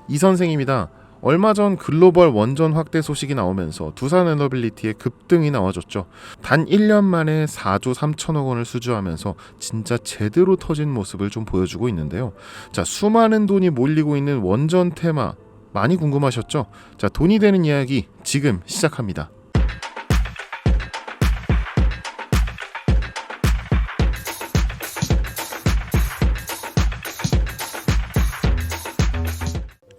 이 선생입니다. 얼마 전 글로벌 원전 확대 소식이 나오면서 두산에너빌리티의 급등이 나와줬죠. 단 1년 만에 4조 3천억 원을 수주하면서 진짜 제대로 터진 모습을 좀 보여주고 있는데요. 자, 수많은 돈이 몰리고 있는 원전 테마 많이 궁금하셨죠? 자, 돈이 되는 이야기 지금 시작합니다.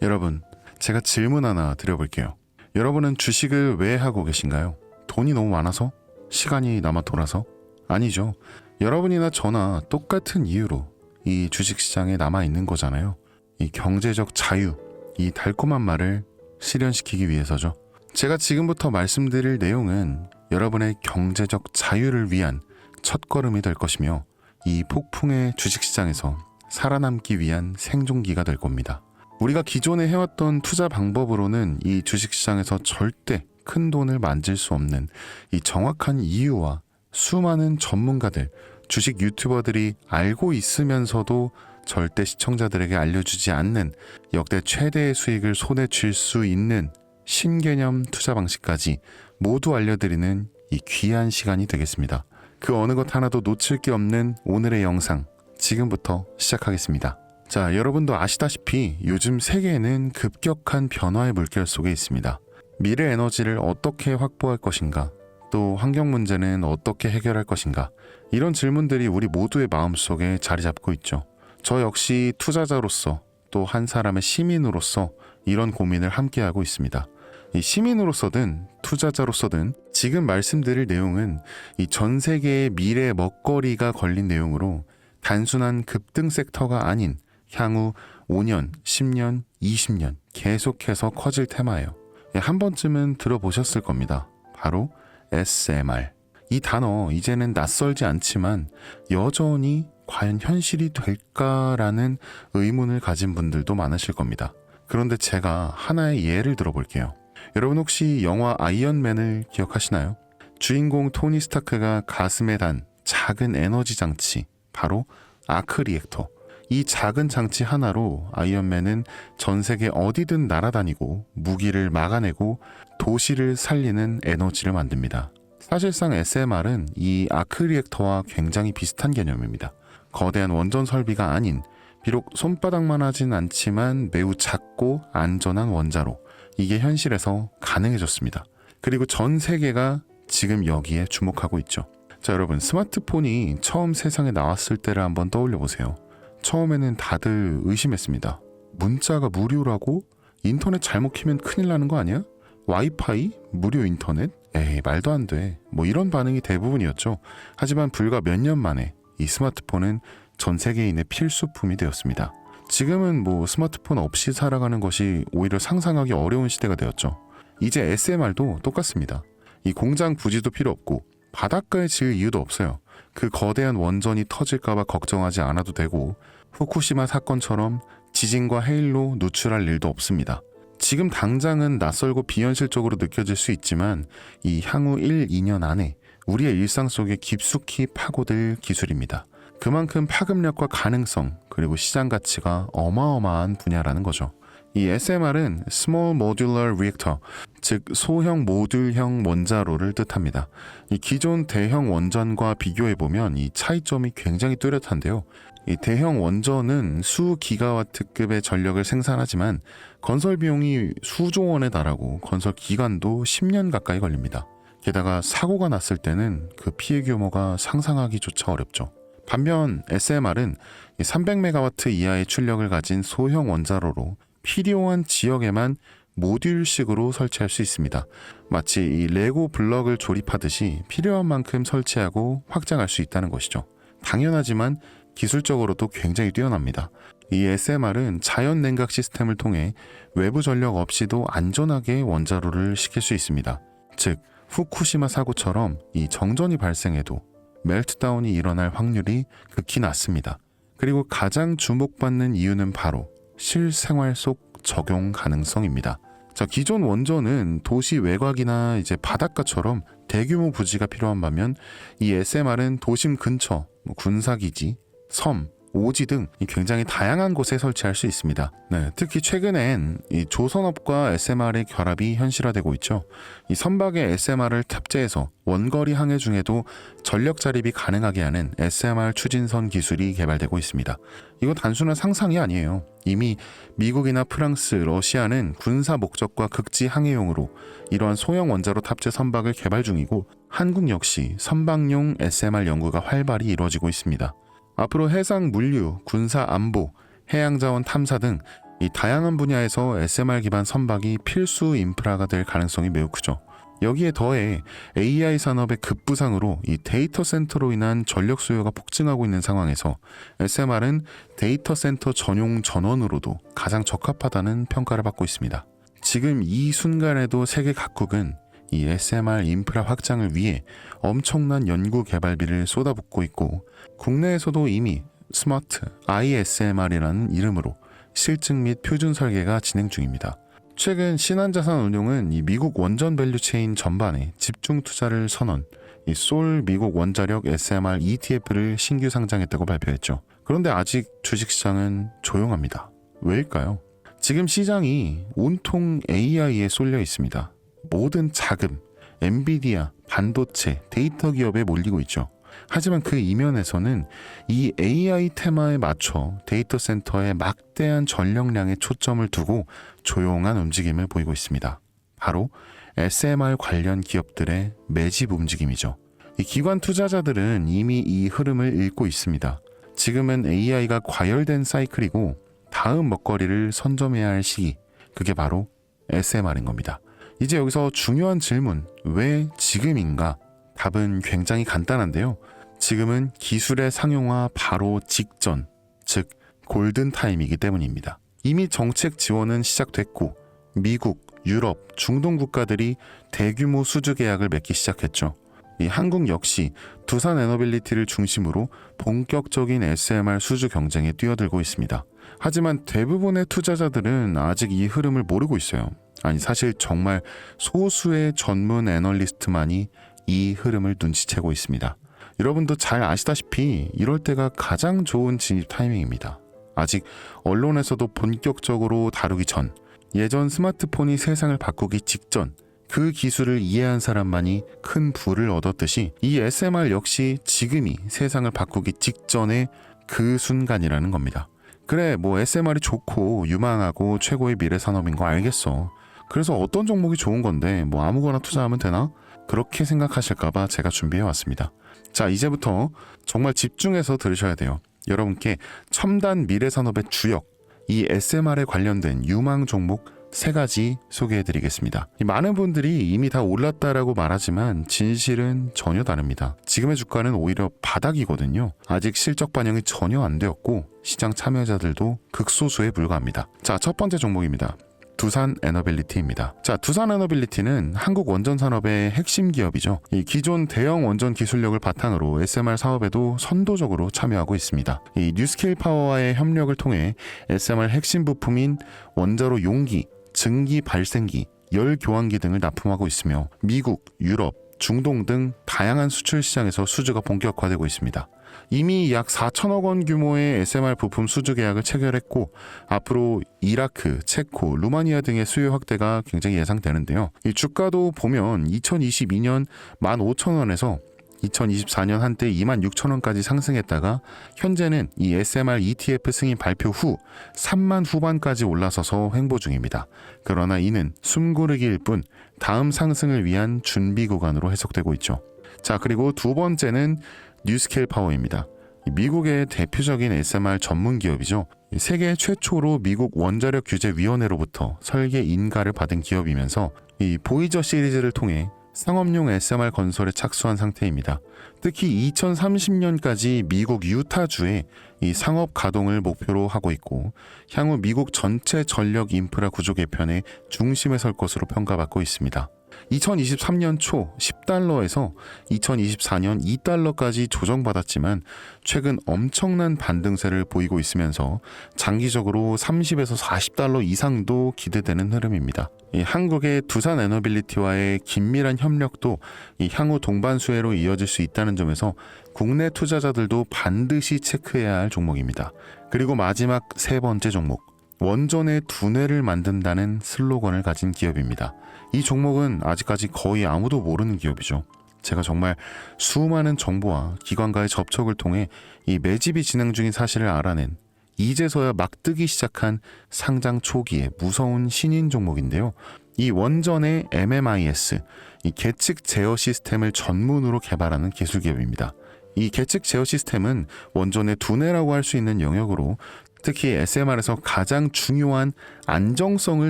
여러분, 제가 질문 하나 드려볼게요. 여러분은 주식을 왜 하고 계신가요? 돈이 너무 많아서? 시간이 남아 돌아서? 아니죠. 여러분이나 저나 똑같은 이유로 이 주식시장에 남아있는 거잖아요. 이 경제적 자유, 이 달콤한 말을 실현시키기 위해서죠. 제가 지금부터 말씀드릴 내용은 여러분의 경제적 자유를 위한 첫걸음이 될 것이며 이 폭풍의 주식시장에서 살아남기 위한 생존기가 될 겁니다. 우리가 기존에 해왔던 투자 방법으로는 이 주식시장에서 절대 큰 돈을 만질 수 없는 이 정확한 이유와 수많은 전문가들, 주식 유튜버들이 알고 있으면서도 절대 시청자들에게 알려주지 않는 역대 최대의 수익을 손에 쥘 수 있는 신개념 투자 방식까지 모두 알려드리는 이 귀한 시간이 되겠습니다. 그 어느 것 하나도 놓칠 게 없는 오늘의 영상, 지금부터 시작하겠습니다. 자, 여러분도 아시다시피 요즘 세계에는 급격한 변화의 물결 속에 있습니다. 미래 에너지를 어떻게 확보할 것인가, 또 환경 문제는 어떻게 해결할 것인가, 이런 질문들이 우리 모두의 마음속에 자리 잡고 있죠. 저 역시 투자자로서 또 한 사람의 시민으로서 이런 고민을 함께하고 있습니다. 이 시민으로서든 투자자로서든 지금 말씀드릴 내용은 이 전 세계의 미래 먹거리가 걸린 내용으로 단순한 급등 섹터가 아닌 향후 5년, 10년, 20년 계속해서 커질 테마예요. 한 번쯤은 들어보셨을 겁니다. 바로 SMR. 이 단어 이제는 낯설지 않지만 여전히 과연 현실이 될까라는 의문을 가진 분들도 많으실 겁니다. 그런데 제가 하나의 예를 들어볼게요. 여러분 혹시 영화 아이언맨을 기억하시나요? 주인공 토니 스타크가 가슴에 단 작은 에너지 장치, 바로 아크 리액터. 이 작은 장치 하나로 아이언맨은 전 세계 어디든 날아다니고 무기를 막아내고 도시를 살리는 에너지를 만듭니다. 사실상 SMR은 이 아크 리액터와 굉장히 비슷한 개념입니다. 거대한 원전 설비가 아닌, 비록 손바닥만 하진 않지만 매우 작고 안전한 원자로, 이게 현실에서 가능해졌습니다. 그리고 전 세계가 지금 여기에 주목하고 있죠. 자, 여러분, 스마트폰이 처음 세상에 나왔을 때를 한번 떠올려 보세요. 처음에는 다들 의심했습니다. 문자가 무료라고? 인터넷 잘못 키면 큰일 나는 거 아니야? 와이파이? 무료 인터넷? 에이, 말도 안 돼. 뭐 이런 반응이 대부분이었죠. 하지만 불과 몇 년 만에 이 스마트폰은 전 세계인의 필수품이 되었습니다. 지금은 뭐 스마트폰 없이 살아가는 것이 오히려 상상하기 어려운 시대가 되었죠. 이제 SMR도 똑같습니다. 이 공장 부지도 필요 없고 바닷가에 지을 이유도 없어요. 그 거대한 원전이 터질까봐 걱정하지 않아도 되고 후쿠시마 사건처럼 지진과 해일로 누출할 일도 없습니다. 지금 당장은 낯설고 비현실적으로 느껴질 수 있지만 이 향후 1, 2년 안에 우리의 일상 속에 깊숙이 파고들 기술입니다. 그만큼 파급력과 가능성, 그리고 시장 가치가 어마어마한 분야라는 거죠. 이 SMR은 Small Modular Reactor, 즉 소형 모듈형 원자로를 뜻합니다. 이 기존 대형 원전과 비교해보면 이 차이점이 굉장히 뚜렷한데요. 이 대형 원전은 수 기가와트급의 전력을 생산하지만 건설 비용이 수조 원에 달하고 건설 기간도 10년 가까이 걸립니다. 게다가 사고가 났을 때는 그 피해 규모가 상상하기조차 어렵죠. 반면 SMR은 300메가와트 이하의 출력을 가진 소형 원자로로 필요한 지역에만 모듈식으로 설치할 수 있습니다. 마치 이 레고 블럭을 조립하듯이 필요한 만큼 설치하고 확장할 수 있다는 것이죠. 당연하지만 기술적으로도 굉장히 뛰어납니다. 이 SMR은 자연 냉각 시스템을 통해 외부 전력 없이도 안전하게 원자로를 식힐 수 있습니다. 즉 후쿠시마 사고처럼 이 정전이 발생해도 멜트다운이 일어날 확률이 극히 낮습니다. 그리고 가장 주목받는 이유는 바로 실생활 속 적용 가능성입니다. 자, 기존 원전은 도시 외곽이나 이제 바닷가처럼 대규모 부지가 필요한 반면 이 SMR은 도심 근처, 군사기지, 섬, 오지 등 굉장히 다양한 곳에 설치할 수 있습니다. 네, 특히 최근엔 이 조선업과 SMR의 결합이 현실화되고 있죠. 이 선박에 SMR을 탑재해서 원거리 항해 중에도 전력 자립이 가능하게 하는 SMR 추진선 기술이 개발되고 있습니다. 이거 단순한 상상이 아니에요. 이미 미국이나 프랑스, 러시아는 군사 목적과 극지 항해용으로 이러한 소형 원자로 탑재 선박을 개발 중이고 한국 역시 선박용 SMR 연구가 활발히 이루어지고 있습니다. 앞으로 해상 물류, 군사 안보, 해양자원 탐사 등 이 다양한 분야에서 SMR 기반 선박이 필수 인프라가 될 가능성이 매우 크죠. 여기에 더해 AI 산업의 급부상으로 이 데이터 센터로 인한 전력 수요가 폭증하고 있는 상황에서 SMR은 데이터 센터 전용 전원으로도 가장 적합하다는 평가를 받고 있습니다. 지금 이 순간에도 세계 각국은 이 SMR 인프라 확장을 위해 엄청난 연구 개발비를 쏟아붓고 있고 국내에서도 이미 스마트 ISMR이라는 이름으로 실증 및 표준 설계가 진행 중입니다. 최근 신한자산운용은 이 미국 원전 밸류체인 전반에 집중 투자를 선언, 이 솔 미국 원자력 SMR ETF를 신규 상장했다고 발표했죠. 그런데 아직 주식시장은 조용합니다. 왜일까요? 지금 시장이 온통 AI에 쏠려 있습니다. 모든 자금, 엔비디아, 반도체, 데이터 기업에 몰리고 있죠. 하지만 그 이면에서는 이 AI 테마에 맞춰 데이터 센터에 막대한 전력량에 초점을 두고 조용한 움직임을 보이고 있습니다. 바로 SMR 관련 기업들의 매집 움직임이죠. 이 기관 투자자들은 이미 이 흐름을 읽고 있습니다. 지금은 AI가 과열된 사이클이고 다음 먹거리를 선점해야 할 시기, 그게 바로 SMR인 겁니다. 이제 여기서 중요한 질문, 왜 지금인가? 답은 굉장히 간단한데요. 지금은 기술의 상용화 바로 직전, 즉 골든타임이기 때문입니다. 이미 정책 지원은 시작됐고 미국, 유럽, 중동 국가들이 대규모 수주 계약을 맺기 시작했죠. 이 한국 역시 두산 에너빌리티를 중심으로 본격적인 SMR 수주 경쟁에 뛰어들고 있습니다. 하지만 대부분의 투자자들은 아직 이 흐름을 모르고 있어요. 아니 사실 정말 소수의 전문 애널리스트만이 이 흐름을 눈치채고 있습니다. 여러분도 잘 아시다시피 이럴 때가 가장 좋은 진입 타이밍입니다. 아직 언론에서도 본격적으로 다루기 전, 예전 스마트폰이 세상을 바꾸기 직전, 그 기술을 이해한 사람만이 큰 부를 얻었듯이 이 SMR 역시 지금이 세상을 바꾸기 직전의 그 순간이라는 겁니다. 그래, 뭐 SMR이 좋고 유망하고 최고의 미래 산업인 거 알겠어. 그래서 어떤 종목이 좋은 건데 뭐 아무거나 투자하면 되나? 그렇게 생각하실까봐 제가 준비해왔습니다. 자, 이제부터 정말 집중해서 들으셔야 돼요. 여러분께 첨단 미래 산업의 주역, 이 SMR에 관련된 유망 종목 3가지 소개해드리겠습니다. 많은 분들이 이미 다 올랐다라고 말하지만 진실은 전혀 다릅니다. 지금의 주가는 오히려 바닥이거든요. 아직 실적 반영이 전혀 안 되었고 시장 참여자들도 극소수에 불과합니다. 자, 첫 번째 종목입니다. 두산 에너빌리티입니다. 자, 두산 에너빌리티는 한국 원전 산업의 핵심 기업이죠. 이 기존 대형 원전 기술력을 바탕으로 SMR 사업에도 선도적으로 참여하고 있습니다. 이 뉴스케일 파워와의 협력을 통해 SMR 핵심 부품인 원자로 용기, 증기 발생기, 열 교환기 등을 납품하고 있으며 미국, 유럽, 중동 등 다양한 수출 시장에서 수주가 본격화되고 있습니다. 이미 약 4천억 원 규모의 SMR 부품 수주 계약을 체결했고 앞으로 이라크, 체코, 루마니아 등의 수요 확대가 굉장히 예상되는데요. 이 주가도 보면 2022년 15,000원에서 2024년 한때 26,000원까지 상승했다가 현재는 이 SMR ETF 승인 발표 후 3만 후반까지 올라서서 횡보 중입니다. 그러나 이는 숨고르기일 뿐 다음 상승을 위한 준비 구간으로 해석되고 있죠. 자, 그리고 두 번째는 뉴스케일 파워입니다. 미국의 대표적인 SMR 전문 기업이죠. 세계 최초로 미국 원자력 규제 위원회로부터 설계 인가를 받은 기업이면서 이 보이저 시리즈를 통해 상업용 SMR 건설에 착수한 상태입니다. 특히 2030년까지 미국 유타주에 이 상업 가동을 목표로 하고 있고 향후 미국 전체 전력 인프라 구조 개편의 중심에 설 것으로 평가받고 있습니다. 2023년 초 10달러에서 2024년 2달러까지 조정받았지만 최근 엄청난 반등세를 보이고 있으면서 장기적으로 30에서 40달러 이상도 기대되는 흐름입니다. 이 한국의 두산 에너빌리티와의 긴밀한 협력도 이 향후 동반 수혜로 이어질 수 있다는 점에서 국내 투자자들도 반드시 체크해야 할 종목입니다. 그리고 마지막 세 번째 종목, 원전의 두뇌를 만든다는 슬로건을 가진 기업입니다. 이 종목은 아직까지 거의 아무도 모르는 기업이죠. 제가 정말 수많은 정보와 기관과의 접촉을 통해 이 매집이 진행 중인 사실을 알아낸 이제서야 막 뜨기 시작한 상장 초기의 무서운 신인 종목인데요. 이 원전의 MMIS, 이 계측 제어 시스템을 전문으로 개발하는 기술 기업입니다. 이 계측 제어 시스템은 원전의 두뇌라고 할 수 있는 영역으로 특히 SMR에서 가장 중요한 안정성을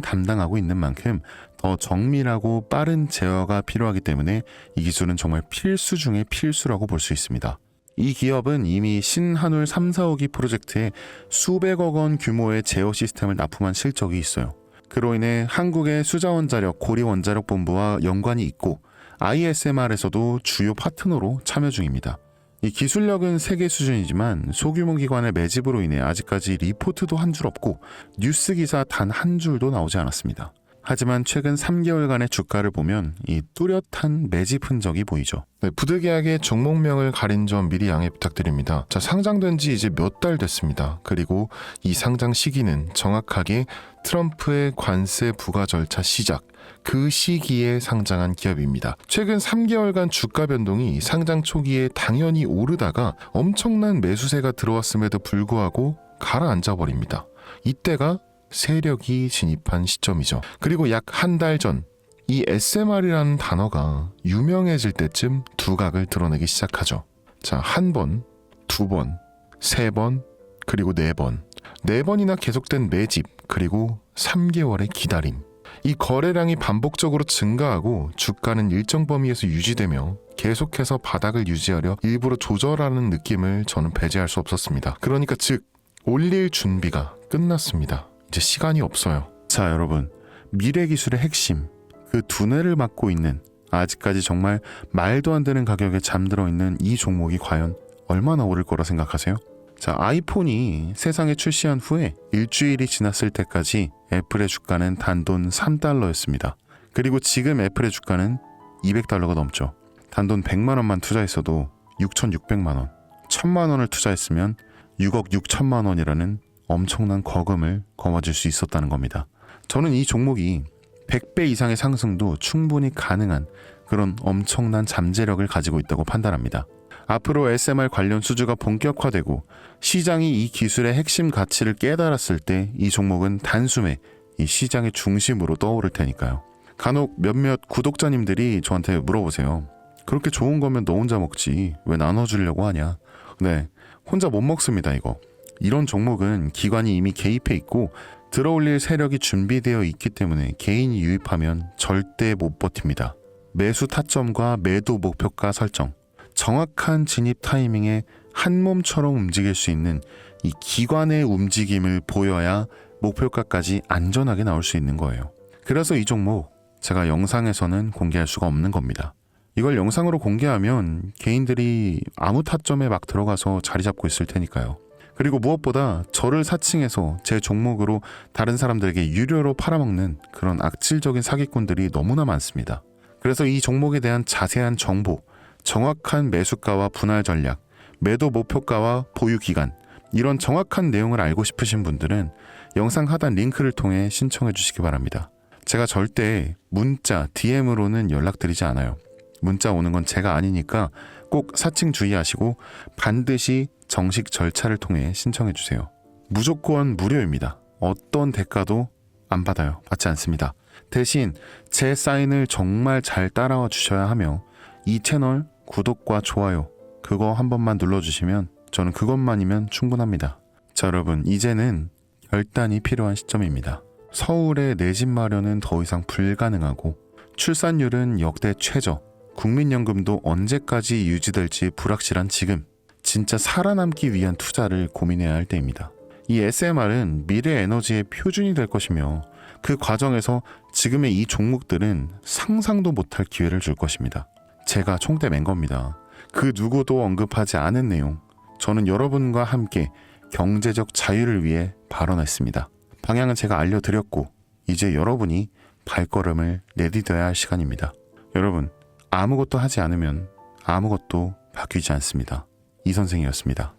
담당하고 있는 만큼 더 정밀하고 빠른 제어가 필요하기 때문에 이 기술은 정말 필수 중의 필수라고 볼 수 있습니다. 이 기업은 이미 신한울 3, 4호기 프로젝트에 수백억 원 규모의 제어 시스템을 납품한 실적이 있어요. 그로 인해 한국의 수자원자력 고리원자력본부와 연관이 있고 ISMR에서도 주요 파트너로 참여 중입니다. 이 기술력은 세계 수준이지만 소규모 기관의 매집으로 인해 아직까지 리포트도 한 줄 없고 뉴스 기사 단 한 줄도 나오지 않았습니다. 하지만 최근 3개월간의 주가를 보면 이 뚜렷한 매집 흔적이 보이죠. 네, 부득이하게 종목명을 가린 점 미리 양해 부탁드립니다. 자, 상장된 지 이제 몇 달 됐습니다. 그리고 이 상장 시기는 정확하게 트럼프의 관세 부과 절차 시작, 그 시기에 상장한 기업입니다. 최근 3개월간 주가 변동이 상장 초기에 당연히 오르다가 엄청난 매수세가 들어왔음에도 불구하고 가라앉아 버립니다. 이때가 세력이 진입한 시점이죠. 그리고 약 한 달 전 이 SMR이라는 단어가 유명해질 때쯤 두각을 드러내기 시작하죠. 자, 한 번, 두 번, 세 번, 그리고 네 번. 네 번이나 계속된 매집, 그리고 3개월의 기다림. 이 거래량이 반복적으로 증가하고 주가는 일정 범위에서 유지되며 계속해서 바닥을 유지하려 일부러 조절하는 느낌을 저는 배제할 수 없었습니다. 그러니까 즉 올릴 준비가 끝났습니다. 이제 시간이 없어요. 자, 여러분, 미래 기술의 핵심, 그 두뇌를 맡고 있는 아직까지 정말 말도 안 되는 가격에 잠들어 있는 이 종목이 과연 얼마나 오를 거라 생각하세요? 자, 아이폰이 세상에 출시한 후에 일주일이 지났을 때까지 애플의 주가는 단돈 3달러였습니다. 그리고 지금 애플의 주가는 200달러가 넘죠. 단돈 100만 원만 투자했어도 6,600만 원, 1,000만 원을 투자했으면 6억 6천만 원이라는 엄청난 거금을 거머쥘 수 있었다는 겁니다. 저는 이 종목이 100배 이상의 상승도 충분히 가능한 그런 엄청난 잠재력을 가지고 있다고 판단합니다. 앞으로 SMR 관련 수주가 본격화되고 시장이 이 기술의 핵심 가치를 깨달았을 때 이 종목은 단숨에 이 시장의 중심으로 떠오를 테니까요. 간혹 몇몇 구독자님들이 저한테 물어보세요. 그렇게 좋은 거면 너 혼자 먹지 왜 나눠주려고 하냐. 네, 혼자 못 먹습니다. 이거. 이런 종목은 기관이 이미 개입해 있고 들어올릴 세력이 준비되어 있기 때문에 개인이 유입하면 절대 못 버팁니다. 매수 타점과 매도 목표가 설정, 정확한 진입 타이밍에 한 몸처럼 움직일 수 있는 이 기관의 움직임을 보여야 목표가까지 안전하게 나올 수 있는 거예요. 그래서 이 종목 제가 영상에서는 공개할 수가 없는 겁니다. 이걸 영상으로 공개하면 개인들이 아무 타점에 막 들어가서 자리 잡고 있을 테니까요. 그리고 무엇보다 저를 사칭해서 제 종목으로 다른 사람들에게 유료로 팔아먹는 그런 악질적인 사기꾼들이 너무나 많습니다. 그래서 이 종목에 대한 자세한 정보, 정확한 매수가와 분할 전략, 매도 목표가와 보유 기간, 이런 정확한 내용을 알고 싶으신 분들은 영상 하단 링크를 통해 신청해 주시기 바랍니다. 제가 절대 문자, DM으로는 연락드리지 않아요. 문자 오는 건 제가 아니니까 꼭 사칭 주의하시고 반드시 정식 절차를 통해 신청해 주세요. 무조건 무료입니다. 어떤 대가도 안 받아요. 받지 않습니다. 대신 제 사인을 정말 잘 따라와 주셔야 하며 이 채널 구독과 좋아요 그거 한 번만 눌러주시면 저는 그것만이면 충분합니다. 자, 여러분, 이제는 결단이 필요한 시점입니다. 서울에 내 집 마련은 더 이상 불가능하고 출산율은 역대 최저, 국민연금도 언제까지 유지될지 불확실한 지금, 진짜 살아남기 위한 투자를 고민해야 할 때입니다. 이 SMR은 미래 에너지의 표준이 될 것이며 그 과정에서 지금의 이 종목들은 상상도 못할 기회를 줄 것입니다. 제가 총대 맨 겁니다. 그 누구도 언급하지 않은 내용. 저는 여러분과 함께 경제적 자유를 위해 발언했습니다. 방향은 제가 알려드렸고 이제 여러분이 발걸음을 내디뎌야 할 시간입니다. 여러분, 아무것도 하지 않으면 아무것도 바뀌지 않습니다. 이 선생이었습니다.